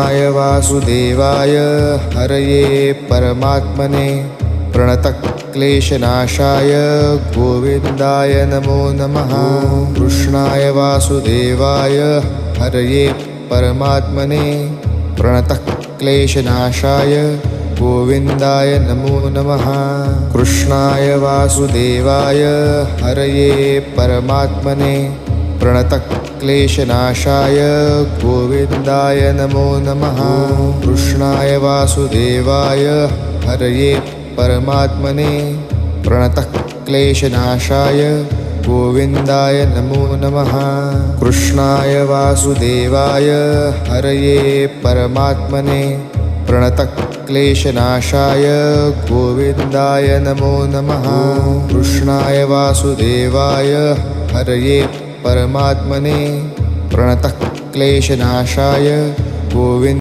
कृष्णाय वासुदेवाय हरये परमात्मने प्रणतक्लेशनाशाय गोविन्दाय नमो नमः। कृष्णाय वासुदेवाय हरये परमात्मने प्रणतक्लेशनाशाय गोविन्दाय नमो नमः। कृष्णाय वासुदेवाय हरये परमात्मने प्रणतक्लेशनाशाय गोविन्दाय नमो नमः। कृष्णाय वासुदेवाय हरये परमात्मने प्रणतक्लेशनाशाय गोविन्दाय नमो नमः। कृष्णाय वासुदेवाय हरये परमात्मने प्रणतक्लेशनाशाय गोविन्दाय नमो नमः। कृष्णाय वासुदेवाय हरये परमात्मने प्रणतक्लेशनाशाय गोविन्द